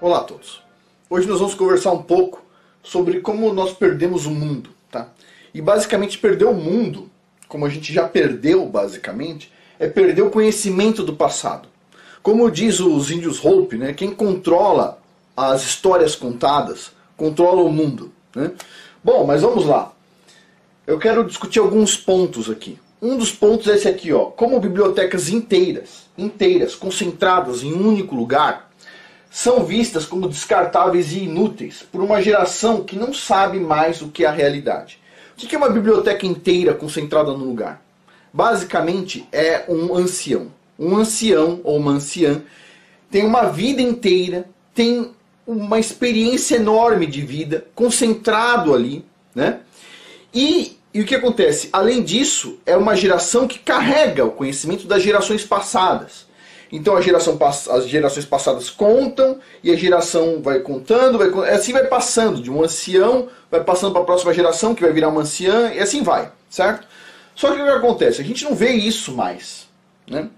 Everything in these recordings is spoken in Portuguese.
Olá a todos. Hoje nós vamos conversar um pouco sobre como nós perdemos o mundo, tá? E basicamente perder o mundo, como a gente já perdeu basicamente, é perder o conhecimento do passado. Como diz os índios Hopi, né? Quem controla as histórias contadas, controla o mundo, né? Bom, mas vamos lá. Eu quero discutir alguns pontos aqui. Um dos pontos é esse aqui, ó. Como bibliotecas inteiras, concentradas em um único lugar, são vistas como descartáveis e inúteis por uma geração que não sabe mais o que é a realidade. O que é uma biblioteca inteira concentrada num lugar? Basicamente é um ancião. Um ancião ou uma anciã tem uma vida inteira, tem uma experiência enorme de vida, concentrado ali, né? E o que acontece? Além disso, é uma geração que carrega o conhecimento das gerações passadas. Então as gerações passadas contam, e a geração vai contando, assim vai passando, de um ancião, vai passando para a próxima geração, que vai virar uma anciã, e assim vai, certo? Só que o que acontece? A gente não vê isso mais, né?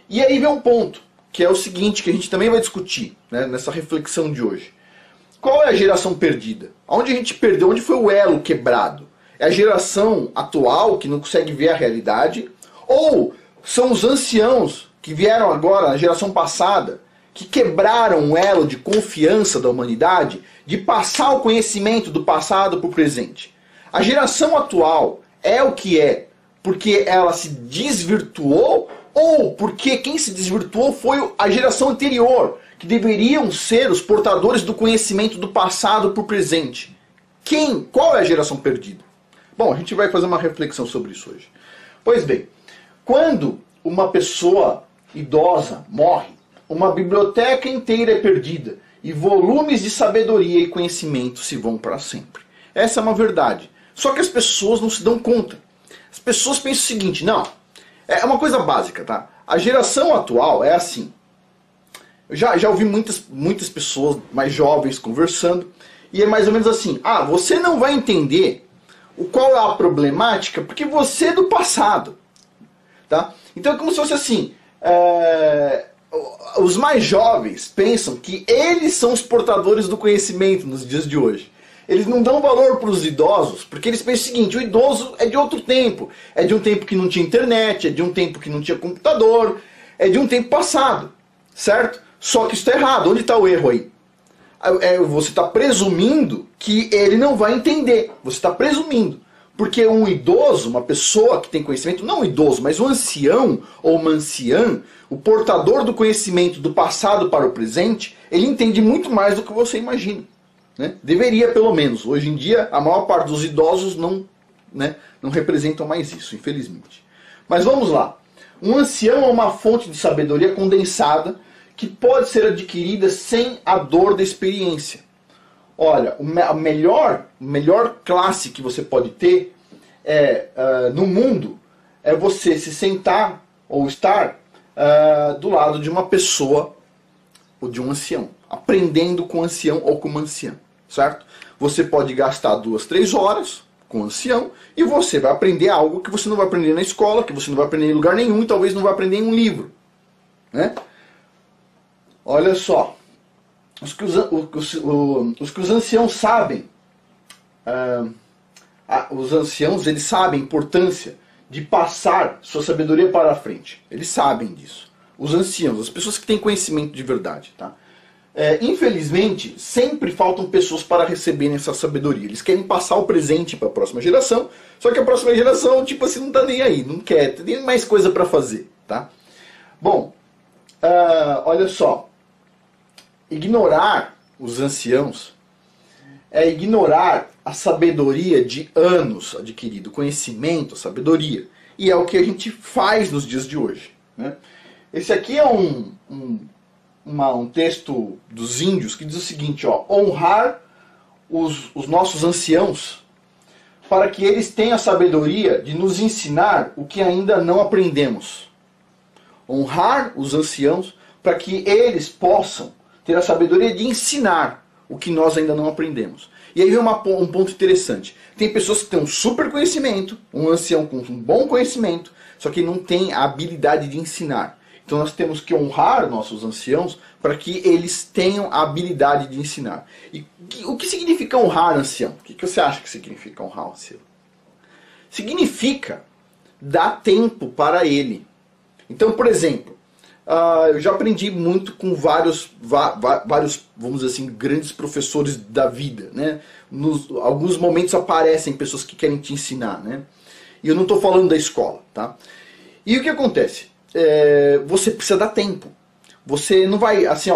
E aí vem um ponto, que é o seguinte, que a gente também vai discutir, né, nessa reflexão de hoje. Qual é a geração perdida? Onde a gente perdeu? Onde foi o elo quebrado? É a geração atual que não consegue ver a realidade? Ou são os anciãos que vieram agora, na geração passada, que quebraram o elo de confiança da humanidade, de passar o conhecimento do passado para o presente? A geração atual é o que é porque ela se desvirtuou, ou porque quem se desvirtuou foi a geração anterior, que deveriam ser os portadores do conhecimento do passado para o presente? Qual é a geração perdida? Bom, a gente vai fazer uma reflexão sobre isso hoje. Pois bem, quando uma pessoa idosa morre, uma biblioteca inteira é perdida e volumes de sabedoria e conhecimento se vão para sempre. Essa é uma verdade. Só que as pessoas não se dão conta. As pessoas pensam o seguinte, não, é uma coisa básica, tá? A geração atual é assim. Eu já ouvi muitas pessoas mais jovens conversando, e é mais ou menos assim, você não vai entender qual é a problemática porque você é do passado, tá? Então é como se fosse assim, os mais jovens pensam que eles são os portadores do conhecimento nos dias de hoje. Eles não dão valor para os idosos, porque eles pensam o seguinte, o idoso é de outro tempo. É de um tempo que não tinha internet, é de um tempo que não tinha computador, é de um tempo passado, certo? Só que isso está errado. Onde está o erro aí? Você está presumindo que ele não vai entender. Você está presumindo. Porque um idoso, uma pessoa que tem conhecimento, não um idoso, mas um ancião ou uma anciã, o portador do conhecimento do passado para o presente, ele entende muito mais do que você imagina, né? Deveria, pelo menos. Hoje em dia, a maior parte dos idosos não representam mais isso, infelizmente. Mas vamos lá. Um ancião é uma fonte de sabedoria condensada que pode ser adquirida sem a dor da experiência. Olha, a melhor classe que você pode ter no mundo é você se sentar ou estar do lado de uma pessoa ou de um ancião, aprendendo com um ancião ou com uma anciã, certo? Você pode gastar 2, 3 horas com um ancião e você vai aprender algo que você não vai aprender na escola, que você não vai aprender em lugar nenhum e talvez não vai aprender em um livro, né? Olha só, os que os anciãos sabem, os anciãos eles sabem a importância de passar sua sabedoria para a frente. Eles sabem disso. Os anciãos, as pessoas que têm conhecimento de verdade, tá? Infelizmente, sempre faltam pessoas para receberem essa sabedoria. Eles querem passar o presente para a próxima geração, só que a próxima geração, tipo assim, não está nem aí, não quer, tem mais coisa para fazer, tá? Bom, olha só. Ignorar os anciãos é ignorar a sabedoria de anos adquirido, conhecimento, sabedoria. E é o que a gente faz nos dias de hoje, né? Esse aqui é um texto dos índios que diz o seguinte, ó, honrar os nossos anciãos para que eles tenham a sabedoria de nos ensinar o que ainda não aprendemos. Honrar os anciãos para que eles possam ter a sabedoria de ensinar o que nós ainda não aprendemos. E aí vem um ponto interessante. Tem pessoas que têm um super conhecimento, um ancião com um bom conhecimento, só que não tem a habilidade de ensinar. Então nós temos que honrar nossos anciãos para que eles tenham a habilidade de ensinar. E o que significa honrar ancião? O que você acha que significa honrar um ancião? Significa dar tempo para ele. Então, por exemplo, eu já aprendi muito com vários, vamos dizer assim, grandes professores da vida, né? Alguns momentos aparecem pessoas que querem te ensinar, né? E eu não estou falando da escola, tá? E o que acontece? Você precisa dar tempo. Você não vai assim,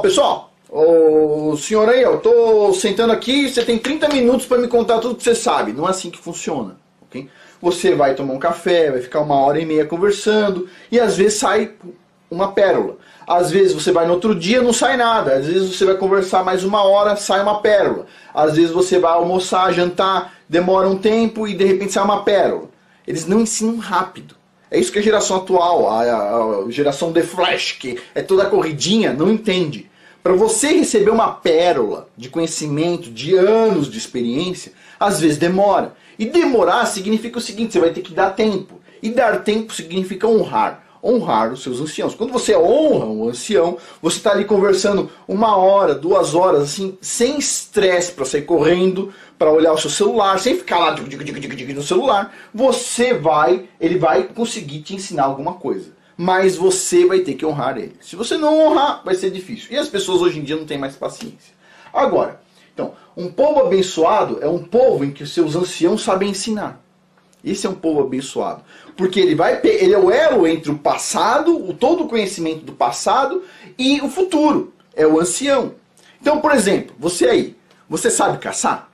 pessoal, o senhor aí, eu tô sentando aqui, você tem 30 minutos para me contar tudo que você sabe. Não é assim que funciona, ok? Você vai tomar um café, vai ficar 1h30 conversando, e às vezes sai uma pérola. Às vezes você vai no outro dia, não sai nada. Às vezes você vai conversar mais 1 hora, sai uma pérola. Às vezes você vai almoçar, jantar, demora um tempo e de repente sai uma pérola. Eles não ensinam rápido. É isso que a geração atual, a geração The Flash, que é toda corridinha, não entende. Para você receber uma pérola de conhecimento, de anos de experiência, às vezes demora. E demorar significa o seguinte, você vai ter que dar tempo. E dar tempo significa honrar. Honrar os seus anciãos. Quando você honra um ancião, você está ali conversando 1 hora, 2 horas, assim, sem estresse para sair correndo, para olhar o seu celular, sem ficar lá no celular. Ele vai conseguir te ensinar alguma coisa. Mas você vai ter que honrar ele. Se você não honrar, vai ser difícil. E as pessoas hoje em dia não têm mais paciência. Agora, então, um povo abençoado é um povo em que os seus anciãos sabem ensinar. Esse é um povo abençoado. Porque ele é o elo entre o passado, todo o conhecimento do passado e o futuro. É o ancião. Então, por exemplo, você sabe caçar?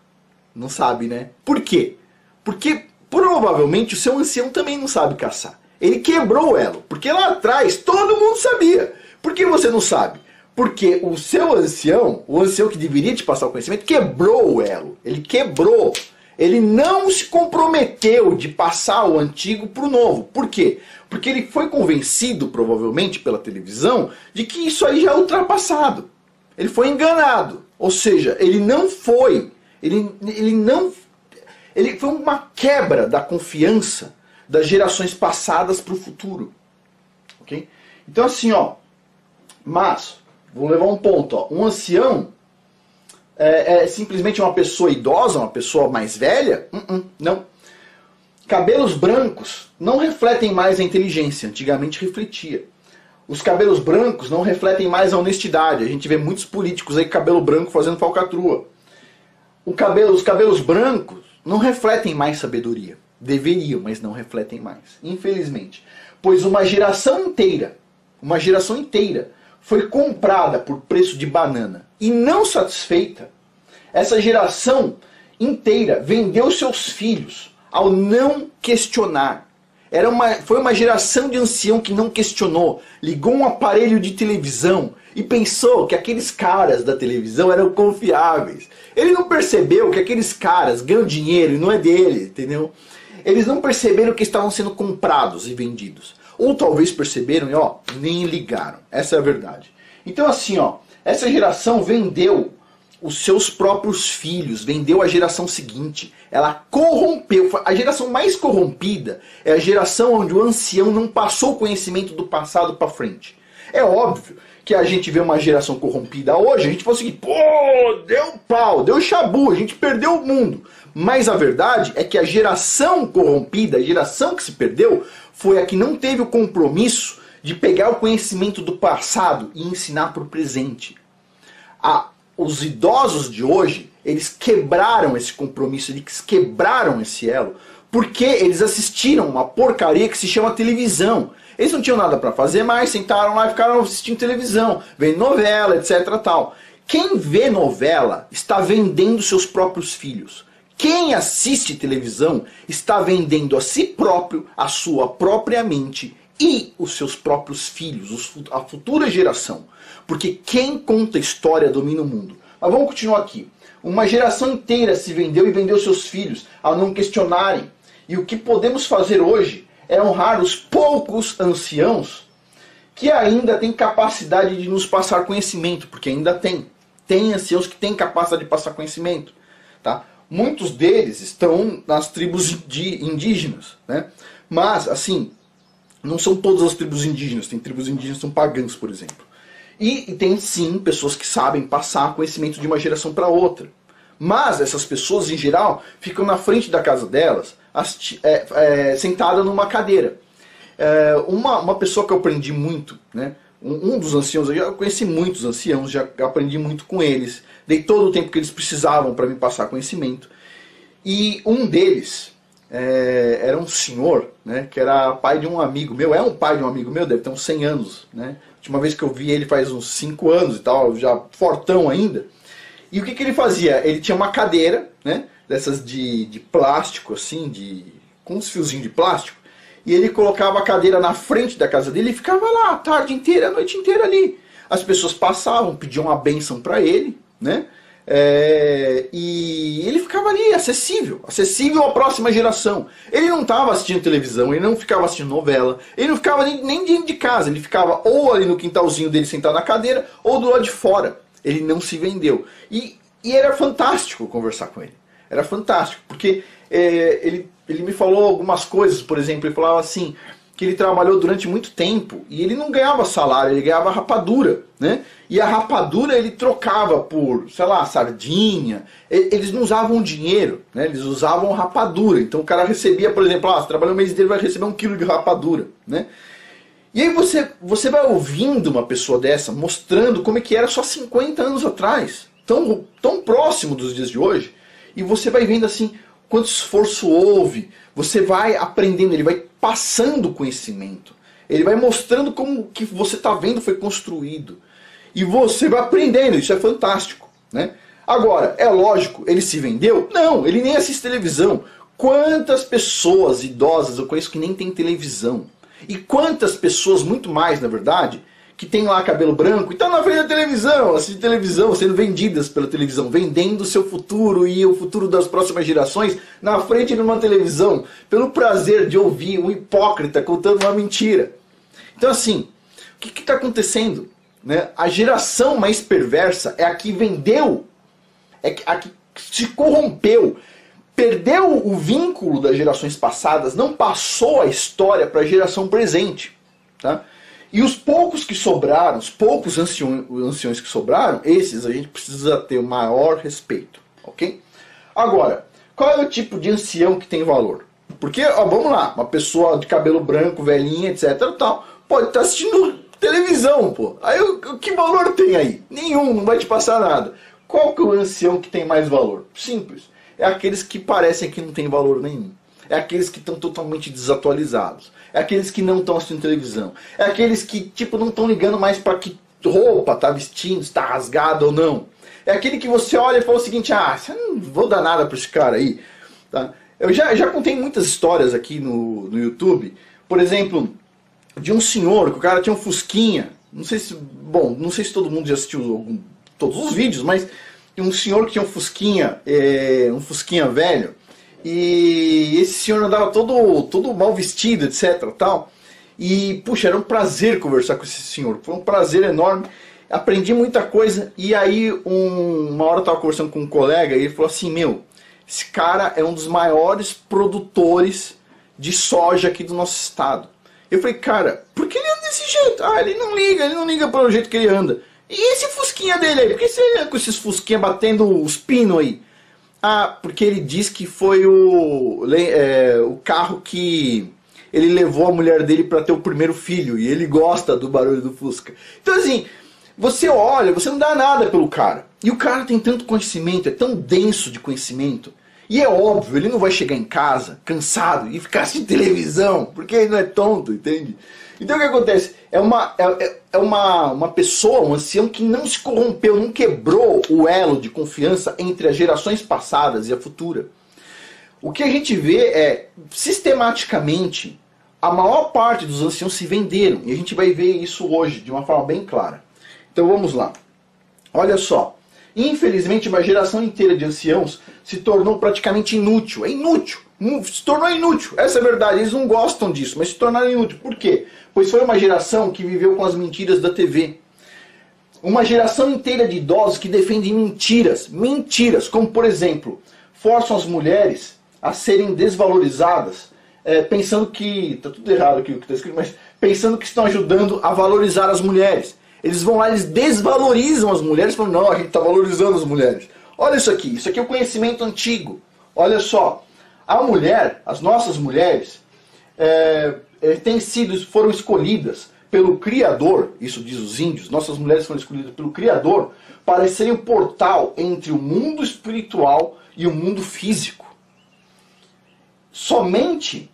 Não sabe, né? Por quê? Porque provavelmente o seu ancião também não sabe caçar. Ele quebrou o elo. Porque lá atrás todo mundo sabia. Por que você não sabe? Porque o seu ancião, o ancião que deveria te passar o conhecimento, quebrou o elo. Ele quebrou. Ele não se comprometeu de passar o antigo para o novo. Por quê? Porque ele foi convencido, provavelmente pela televisão, de que isso aí já é ultrapassado. Ele foi enganado. Ou seja, ele foi uma quebra da confiança das gerações passadas para o futuro. Ok? Então assim, mas, vou levar um ponto. Um ancião é simplesmente uma pessoa idosa, uma pessoa mais velha? Não. Cabelos brancos não refletem mais a inteligência. Antigamente refletia. Os cabelos brancos não refletem mais a honestidade. A gente vê muitos políticos aí com cabelo branco fazendo falcatrua. Os cabelos brancos não refletem mais sabedoria. Deveriam, mas não refletem mais. Infelizmente. Pois uma geração inteira foi comprada por preço de banana. E não satisfeita, essa geração inteira vendeu seus filhos ao não questionar. Foi uma geração de ancião que não questionou. Ligou um aparelho de televisão e pensou que aqueles caras da televisão eram confiáveis. Ele não percebeu que aqueles caras ganham dinheiro e não é dele, entendeu? Eles não perceberam que estavam sendo comprados e vendidos. Ou talvez perceberam e nem ligaram. Essa é a verdade. Então assim, essa geração vendeu os seus próprios filhos, vendeu a geração seguinte. Ela corrompeu. A geração mais corrompida é a geração onde o ancião não passou o conhecimento do passado para frente. É óbvio que a gente vê uma geração corrompida hoje, a gente fala o seguinte, deu pau, deu chabu, a gente perdeu o mundo. Mas a verdade é que a geração corrompida, a geração que se perdeu, foi a que não teve o compromisso de pegar o conhecimento do passado e ensinar para o presente. Os idosos de hoje, eles quebraram esse compromisso, eles quebraram esse elo, porque eles assistiram uma porcaria que se chama televisão. Eles não tinham nada para fazer mais, sentaram lá e ficaram assistindo televisão, vendo novela, etc. tal. Quem vê novela está vendendo seus próprios filhos. Quem assiste televisão está vendendo a si próprio, a sua própria mente e os seus próprios filhos, a futura geração. Porque quem conta história domina o mundo. Mas vamos continuar aqui. Uma geração inteira se vendeu e vendeu seus filhos ao não questionarem. E o que podemos fazer hoje é honrar os poucos anciãos que ainda têm capacidade de nos passar conhecimento. Porque ainda tem. Tem anciãos que têm capacidade de passar conhecimento. Tá? Muitos deles estão nas tribos indígenas. Né? Mas, assim, Não são todas as tribos indígenas, tem tribos indígenas que são pagãs, por exemplo. E tem sim pessoas que sabem passar conhecimento de uma geração para outra. Mas essas pessoas, em geral, ficam na frente da casa delas, sentada numa cadeira. Uma pessoa que eu aprendi muito, né? Um dos anciãos, eu conheci muitos anciãos, já aprendi muito com eles, dei todo o tempo que eles precisavam para me passar conhecimento. E um deles era um senhor, né, que era pai de um amigo meu, é um pai de um amigo meu, deve ter uns 100 anos. Né? A última vez que eu vi ele faz uns 5 anos e tal, já fortão ainda. E o que ele fazia? Ele tinha uma cadeira, né, dessas de plástico, assim, com uns fiozinhos de plástico, e ele colocava a cadeira na frente da casa dele e ficava lá a tarde inteira, a noite inteira ali. As pessoas passavam, pediam uma bênção para ele, né? E ele ficava ali, acessível à próxima geração. Ele não estava assistindo televisão, ele não ficava assistindo novela, ele não ficava nem dentro de casa, ele ficava ou ali no quintalzinho dele sentado na cadeira, ou do lado de fora. Ele não se vendeu. E era fantástico conversar com ele. Era fantástico, porque ele me falou algumas coisas. Por exemplo, ele falava assim, que ele trabalhou durante muito tempo e ele não ganhava salário, ele ganhava rapadura, né? E a rapadura ele trocava por, sei lá, sardinha. Eles não usavam dinheiro, né? Eles usavam rapadura. Então o cara recebia, por exemplo, você trabalha um mês dele, vai receber 1 quilo de rapadura, né? E aí você vai ouvindo uma pessoa dessa mostrando como é que era só 50 anos atrás, tão próximo dos dias de hoje, e você vai vendo assim quanto esforço houve, você vai aprendendo, ele vai passando conhecimento, ele vai mostrando como que você está vendo foi construído, e você vai aprendendo, isso é fantástico, né? Agora, é lógico, ele se vendeu? Não, ele nem assiste televisão. Quantas pessoas idosas eu conheço que nem tem televisão? E quantas pessoas, muito mais na verdade, que tem lá cabelo branco e estão na frente da televisão, assistindo televisão, sendo vendidas pela televisão, vendendo o seu futuro e o futuro das próximas gerações na frente de uma televisão, pelo prazer de ouvir um hipócrita contando uma mentira. Então assim, o que está acontecendo? Né? A geração mais perversa é a que vendeu, é a que se corrompeu, perdeu o vínculo das gerações passadas, não passou a história para a geração presente. Tá? E os poucos que sobraram, os poucos anciões que sobraram, esses a gente precisa ter o maior respeito. Ok? Agora, qual é o tipo de ancião que tem valor? Porque, vamos lá, uma pessoa de cabelo branco, velhinha, etc. Tal, pode estar assistindo televisão, pô. Aí que valor tem aí? Nenhum, não vai te passar nada. Qual que é o ancião que tem mais valor? Simples. É aqueles que parecem que não tem valor nenhum. É aqueles que estão totalmente desatualizados. É aqueles que não estão assistindo televisão. É aqueles que, tipo, não estão ligando mais para que roupa tá vestindo, se tá rasgada ou não. É aquele que você olha e fala o seguinte, eu não vou dar nada para esse cara aí. Tá? Eu já contei muitas histórias aqui no YouTube. Por exemplo, de um senhor, que o cara tinha um fusquinha. Não sei se todo mundo já assistiu todos os vídeos, mas um senhor que tinha um fusquinha velho, e esse senhor andava todo mal vestido, etc. Tal. E, puxa, era um prazer conversar com esse senhor, foi um prazer enorme, aprendi muita coisa. E aí, uma hora eu estava conversando com um colega, e ele falou assim, esse cara é um dos maiores produtores de soja aqui do nosso estado. Eu falei, cara, por que ele anda desse jeito? Ele não liga pelo jeito que ele anda. E esse fusquinha dele aí? Por que você anda com esses fusquinha batendo os pinos aí? Porque ele diz que foi o carro que ele levou a mulher dele para ter o primeiro filho. E ele gosta do barulho do Fusca. Então assim, você olha, você não dá nada pelo cara. E o cara tem tanto conhecimento, é tão denso de conhecimento. E é óbvio, ele não vai chegar em casa cansado e ficar assistindo televisão, porque ele não é tonto, entende? Então o que acontece? É uma pessoa, um ancião que não se corrompeu, não quebrou o elo de confiança entre as gerações passadas e a futura. O que a gente vê é, sistematicamente, a maior parte dos anciãos se venderam. E a gente vai ver isso hoje, de uma forma bem clara. Então vamos lá. Olha só. Infelizmente, uma geração inteira de anciãos se tornou praticamente inútil. É inútil. Se tornou inútil. Essa é a verdade. Eles não gostam disso, mas se tornaram inútil. Por quê? Pois foi uma geração que viveu com as mentiras da TV. Uma geração inteira de idosos que defendem mentiras. Mentiras, como por exemplo, forçam as mulheres a serem desvalorizadas pensando que... Tá tudo errado aqui o que está escrito, mas pensando que estão ajudando a valorizar as mulheres. Eles vão lá, eles desvalorizam as mulheres, falando, não, a gente está valorizando as mulheres. Olha isso aqui é o conhecimento antigo. Olha só, a mulher, as nossas mulheres, foram escolhidas pelo Criador, isso diz os índios, nossas mulheres foram escolhidas pelo Criador para serem o portal entre o mundo espiritual e o mundo físico. Somente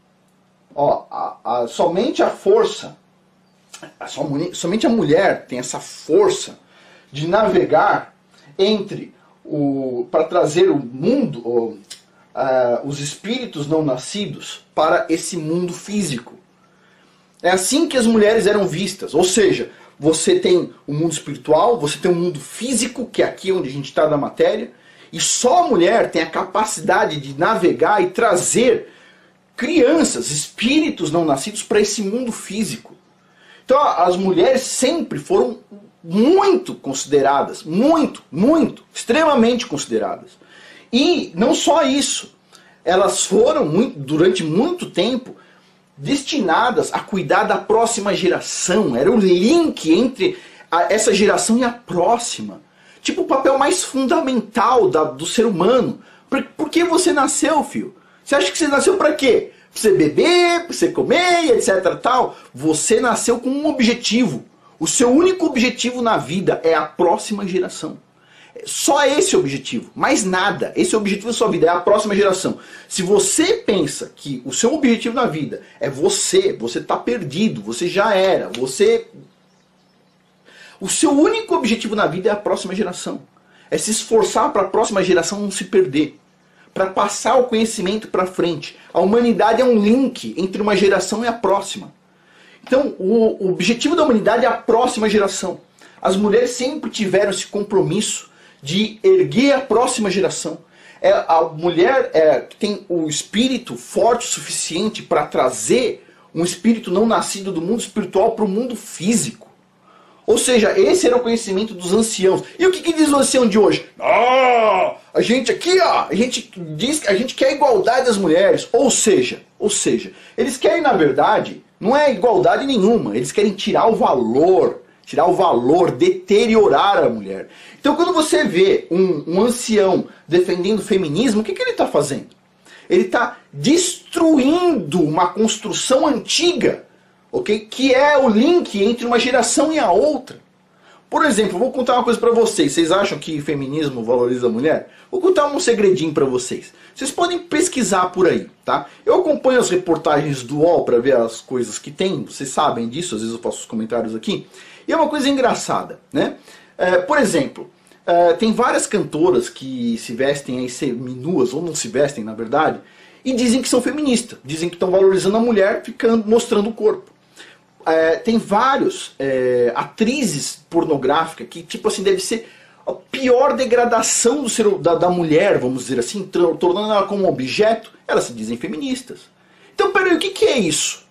somente a força, somente a mulher tem essa força de navegar para trazer o mundo, os espíritos não nascidos para esse mundo físico. É assim que as mulheres eram vistas, ou seja, você tem o mundo espiritual, você tem o mundo físico, que é aqui onde a gente está na matéria, e só a mulher tem a capacidade de navegar e trazer crianças, espíritos não nascidos para esse mundo físico. Então as mulheres sempre foram muito consideradas, extremamente consideradas. E não só isso, elas foram durante muito tempo destinadas a cuidar da próxima geração. Era o link entre essa geração e a próxima. Tipo o papel mais fundamental do ser humano. Por que você nasceu, filho? Você acha que você nasceu para quê? Para você beber, para você comer, etc. Tal. Você nasceu com um objetivo. O seu único objetivo na vida é a próxima geração. Só esse objetivo, mais nada. Esse é o objetivo da sua vida, é a próxima geração. Se você pensa que o seu objetivo na vida é você está perdido, você já era, o seu único objetivo na vida é a próxima geração. É se esforçar para a próxima geração não se perder. Para passar o conhecimento para frente. A humanidade é um link entre uma geração e a próxima. Então, o objetivo da humanidade é a próxima geração. As mulheres sempre tiveram esse compromisso de erguer a próxima geração. A mulher tem o espírito forte o suficiente para trazer um espírito não nascido do mundo espiritual para o mundo físico. Ou seja, esse era o conhecimento dos anciãos. E o que diz o ancião de hoje? A gente aqui, a gente diz que a gente quer a igualdade das mulheres. Ou seja, eles querem, na verdade, não é igualdade nenhuma. Eles querem tirar o valor, deteriorar a mulher. Então quando você vê um ancião defendendo o feminismo, o que ele está fazendo? Ele está destruindo uma construção antiga, okay? Que é o link entre uma geração e a outra. Por exemplo, vou contar uma coisa para vocês. Vocês acham que feminismo valoriza a mulher? Vou contar um segredinho para vocês. Vocês podem pesquisar por aí, tá? Eu acompanho as reportagens do UOL para ver as coisas que tem. Vocês sabem disso, às vezes eu faço os comentários aqui. E é uma coisa engraçada, né? Por exemplo, tem várias cantoras que se vestem aí seminuas, ou não se vestem, na verdade, e dizem que são feministas. Dizem que estão valorizando a mulher, mostrando o corpo. Tem vários atrizes pornográficas que, tipo assim, deve ser a pior degradação da mulher, vamos dizer assim, tornando ela como um objeto. Elas se dizem feministas. Então, peraí, o que é isso?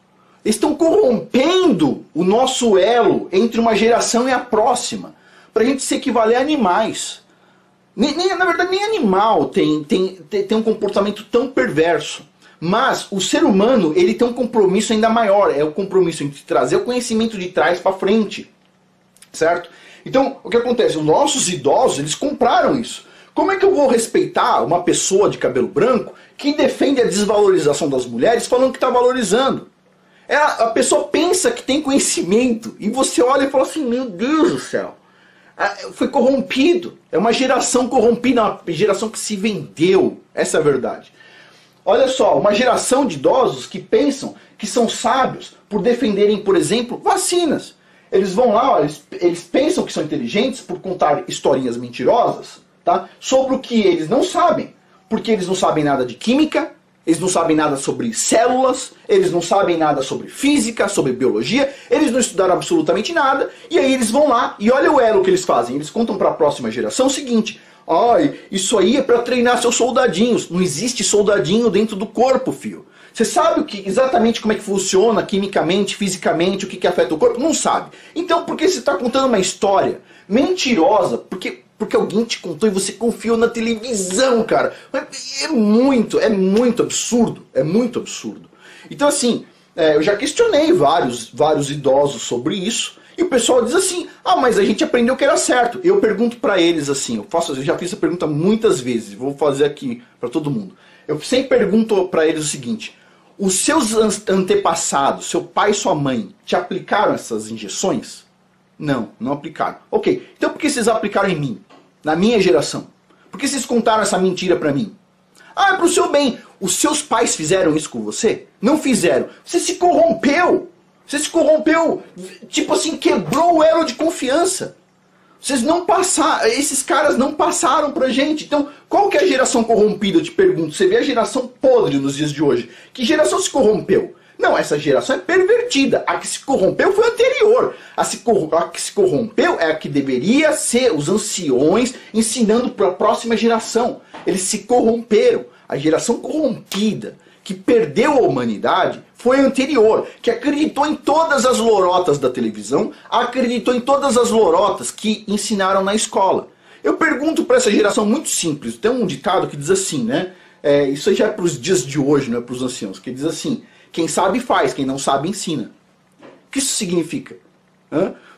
Eles estão corrompendo o nosso elo entre uma geração e a próxima, para a gente se equivaler a animais. Na verdade, nem animal tem um comportamento tão perverso. Mas o ser humano, ele tem um compromisso ainda maior. É o compromisso entre trazer o conhecimento de trás para frente. Certo? Então, o que acontece? Os nossos idosos, eles compraram isso. Como é que eu vou respeitar uma pessoa de cabelo branco que defende a desvalorização das mulheres falando que está valorizando? A pessoa pensa que tem conhecimento e você olha e fala assim, meu Deus do céu, foi corrompido. É uma geração corrompida, uma geração que se vendeu. Essa é a verdade. Olha só, uma geração de idosos que pensam que são sábios por defenderem, por exemplo, vacinas. Eles vão lá, eles pensam que são inteligentes por contar historinhas mentirosas, tá? Sobre o que eles não sabem. Porque eles não sabem nada de química, eles não sabem nada sobre células, eles não sabem nada sobre física, sobre biologia, eles não estudaram absolutamente nada, e aí eles vão lá, e olha o elo que eles fazem, eles contam para a próxima geração o seguinte, isso aí é para treinar seus soldadinhos, não existe soldadinho dentro do corpo, filho. Você sabe exatamente como é que funciona quimicamente, fisicamente, o que afeta o corpo? Não sabe. Então por que você está contando uma história mentirosa? Porque alguém te contou e você confiou na televisão, cara. É muito absurdo. É muito absurdo. Então assim, eu já questionei vários idosos sobre isso, e o pessoal diz assim, ah, mas a gente aprendeu que era certo. Eu pergunto para eles assim, eu já fiz essa pergunta muitas vezes, vou fazer aqui para todo mundo. Eu sempre pergunto para eles o seguinte, os seus antepassados, seu pai e sua mãe, te aplicaram essas injeções? Não, não aplicaram. Ok, então por que vocês aplicaram em mim? Na minha geração? Por que vocês contaram essa mentira para mim? Ah, é pro seu bem. Os seus pais fizeram isso com você? Não fizeram. Você se corrompeu. Você se corrompeu, tipo assim, quebrou o elo de confiança. Vocês não passaram, esses caras não passaram pra gente. Então, qual que é a geração corrompida, eu te pergunto? Você vê a geração podre nos dias de hoje. Que geração se corrompeu? Não, essa geração é pervertida. A que se corrompeu foi a anterior. A que se corrompeu é a que deveria ser os anciões ensinando para a próxima geração. Eles se corromperam. A geração corrompida, que perdeu a humanidade, foi a anterior, que acreditou em todas as lorotas da televisão, acreditou em todas as lorotas que ensinaram na escola. Eu pergunto para essa geração muito simples, tem um ditado que diz assim, né? Isso aí já é para os dias de hoje, não é para os anciãos, que diz assim, quem sabe faz, quem não sabe ensina. O que isso significa?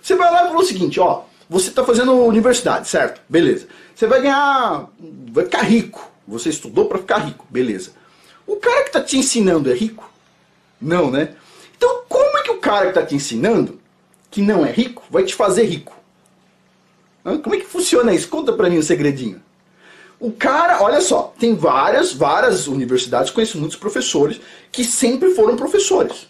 Você vai lá e fala o seguinte, ó, você está fazendo universidade, certo? Beleza. Você vai ficar rico. Você estudou para ficar rico, beleza. O cara que está te ensinando é rico? Não, né? Então como é que o cara que está te ensinando, que não é rico, vai te fazer rico? Como é que funciona isso? Conta para mim um segredinho. O cara, olha só, tem várias universidades, conheço muitos professores que sempre foram professores.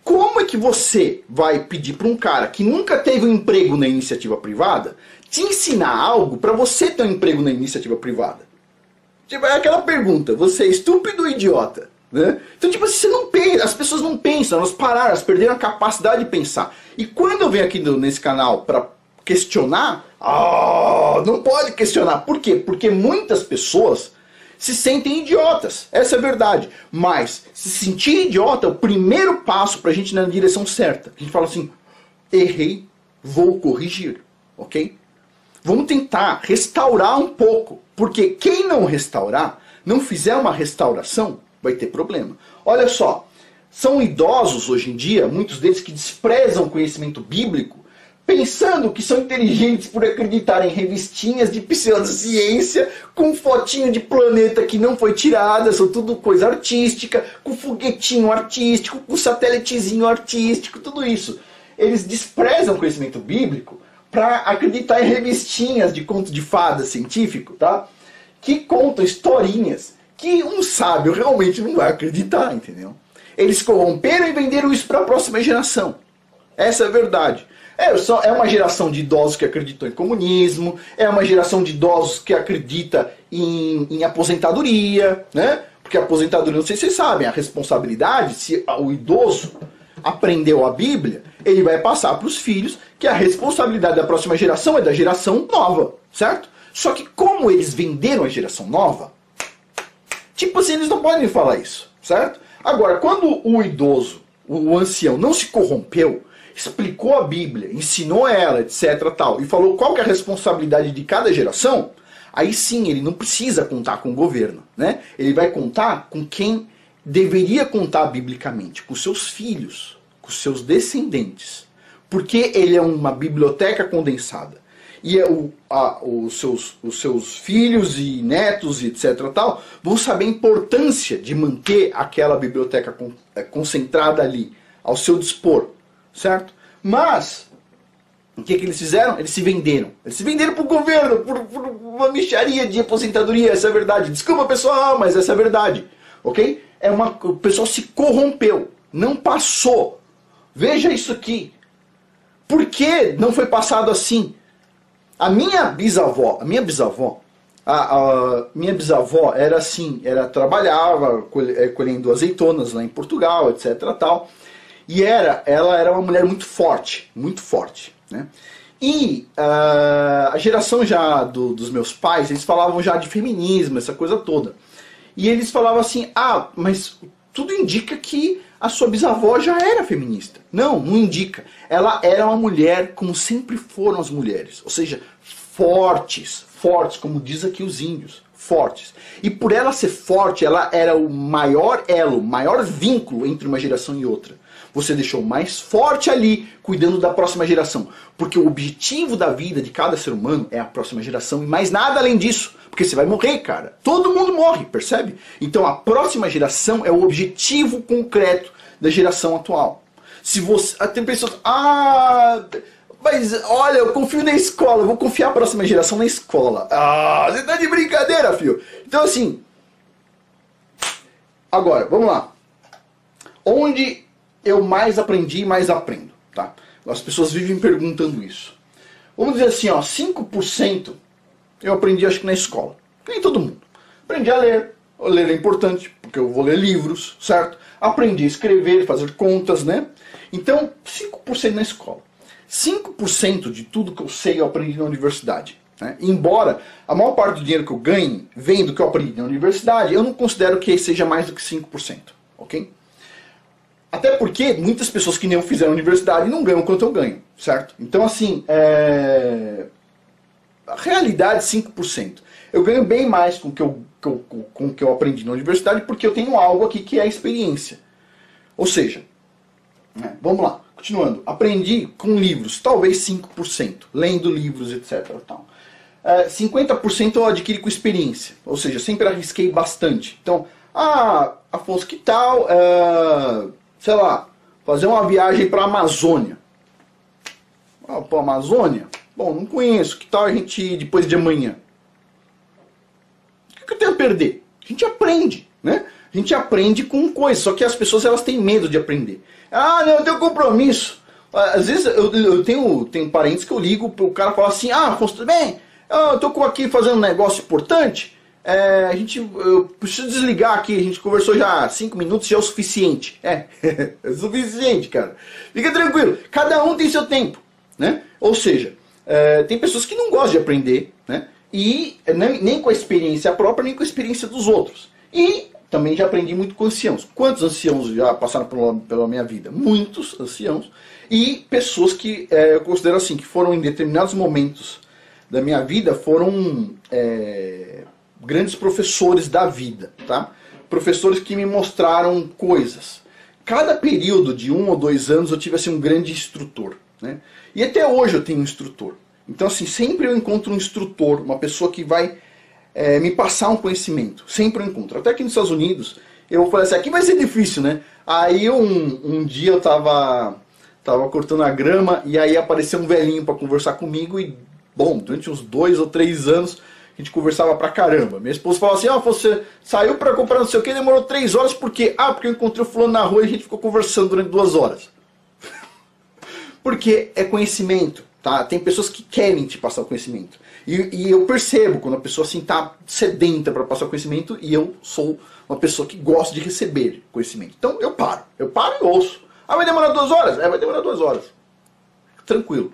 Como é que você vai pedir para um cara que nunca teve um emprego na iniciativa privada te ensinar algo para você ter um emprego na iniciativa privada? Tipo, é aquela pergunta, você é estúpido ou idiota? Né? Então, tipo assim, as pessoas não pensam, elas pararam, elas perderam a capacidade de pensar. E quando eu venho aqui nesse canal para questionar, não pode questionar. Por quê? Porque muitas pessoas se sentem idiotas, essa é a verdade. Mas se sentir idiota é o primeiro passo para a gente ir na direção certa. A gente fala assim, errei, vou corrigir, ok? Vamos tentar restaurar um pouco, porque quem não restaurar, não fizer uma restauração, vai ter problema. Olha só, são idosos hoje em dia, muitos deles que desprezam o conhecimento bíblico, pensando que são inteligentes por acreditar em revistinhas de pseudociência, com fotinho de planeta que não foi tirada, são tudo coisa artística, com foguetinho artístico, com satélitezinho artístico, tudo isso. Eles desprezam o conhecimento bíblico para acreditar em revistinhas de conto de fada científico, tá? Que contam historinhas que um sábio realmente não vai acreditar, entendeu? Eles corromperam e venderam isso para a próxima geração. Essa é a verdade. É uma geração de idosos que acreditam em comunismo, é uma geração de idosos que acredita em aposentadoria, né? Porque a aposentadoria, não sei se vocês sabem, a responsabilidade, se o idoso aprendeu a Bíblia, ele vai passar para os filhos, que a responsabilidade da próxima geração é da geração nova, certo? Só que como eles venderam a geração nova, tipo assim, eles não podem falar isso, certo? Agora, quando o idoso, o ancião, não se corrompeu, explicou a Bíblia, ensinou ela, etc, tal, e falou qual que é a responsabilidade de cada geração, aí sim, ele não precisa contar com o governo, né? Ele vai contar com quem deveria contar biblicamente, com seus filhos, com seus descendentes, porque ele é uma biblioteca condensada. E os seus filhos e netos e etc tal, vão saber a importância de manter aquela biblioteca concentrada ali, ao seu dispor, certo? Mas, o que eles fizeram? Eles se venderam. Eles se venderam para o governo, por uma mixaria de aposentadoria, essa é a verdade. Desculpa pessoal, mas essa é a verdade, ok? O pessoal se corrompeu, não passou. Veja isso aqui. Por que não foi passado assim? A minha bisavó era assim, trabalhava colhendo azeitonas lá em Portugal, etc tal. E ela era uma mulher muito forte, né? E a geração já dos meus pais, eles falavam já de feminismo, essa coisa toda. E eles falavam assim, mas tudo indica que a sua bisavó já era feminista. Não, não indica. Ela era uma mulher como sempre foram as mulheres. Ou seja, fortes, como diz aqui os índios. fortes. E por ela ser forte, ela era o maior elo, o maior vínculo entre uma geração e outra. Você deixou mais forte ali, cuidando da próxima geração. Porque o objetivo da vida de cada ser humano é a próxima geração e mais nada além disso. Porque você vai morrer, cara. Todo mundo morre, percebe? Então a próxima geração é o objetivo concreto da geração atual. Se você... Tem pessoas... Mas olha, eu confio na escola, eu vou confiar a próxima geração na escola. Você tá de brincadeira, filho. Então assim... Agora, vamos lá. Onde eu mais aprendi e mais aprendo, tá? As pessoas vivem perguntando isso. Vamos dizer assim, ó, 5% eu aprendi acho que na escola. Nem todo mundo. Aprendi a ler. Ler é importante, porque eu vou ler livros, certo? Aprendi a escrever, fazer contas, né? Então, 5% na escola. 5% de tudo que eu sei eu aprendi na universidade. Né? Embora a maior parte do dinheiro que eu ganhe venha do que eu aprendi na universidade, eu não considero que seja mais do que 5%, ok? Até porque muitas pessoas que nem eu fizeram universidade não ganham quanto eu ganho, certo? Então assim, a realidade 5%. Eu ganho bem mais com o que eu aprendi na universidade porque eu tenho algo aqui que é a experiência. Ou seja, vamos lá, continuando. Aprendi com livros, talvez 5%, lendo livros, etc. 50% eu adquiri com experiência, ou seja, sempre arrisquei bastante. Então, Afonso, que tal, sei lá, fazer uma viagem para a Amazônia? Para a Amazônia? Bom, não conheço, que tal a gente ir depois de amanhã? O que eu tenho a perder? A gente aprende, né? A gente aprende com coisas, só que as pessoas elas têm medo de aprender. Não, eu tenho compromisso. Às vezes eu tenho parentes que eu ligo, o cara fala assim, Afonso, tudo bem? Eu tô aqui fazendo um negócio importante, eu preciso desligar aqui, a gente conversou já 5 minutos, já é o suficiente. É suficiente, cara. Fica tranquilo, cada um tem seu tempo, né? Ou seja, tem pessoas que não gostam de aprender, né? E nem com a experiência própria, nem com a experiência dos outros. E também já aprendi muito com anciãos. Quantos anciãos já passaram pela minha vida? Muitos anciãos. E pessoas que eu considero assim, que foram em determinados momentos da minha vida, foram grandes professores da vida, tá? Professores que me mostraram coisas. Cada período de 1 ou 2 anos eu tive assim, um grande instrutor, né? E até hoje eu tenho um instrutor. Então assim, sempre eu encontro um instrutor, uma pessoa que vai me passar um conhecimento. Sempre eu encontro. Até aqui nos Estados Unidos, eu falei assim, aqui vai ser difícil, né? Aí um dia eu tava cortando a grama e aí apareceu um velhinho para conversar comigo e, bom, durante uns 2 ou 3 anos a gente conversava pra caramba. Minha esposa falava assim, você saiu para comprar não sei o que, demorou 3 horas, por quê? Porque eu encontrei o fulano na rua e a gente ficou conversando durante 2 horas. Porque é conhecimento, tá? Tem pessoas que querem te passar o conhecimento. E eu percebo quando a pessoa assim tá sedenta para passar o conhecimento e eu sou uma pessoa que gosta de receber conhecimento. Então eu paro e ouço. Vai demorar 2 horas? Vai demorar 2 horas. Tranquilo.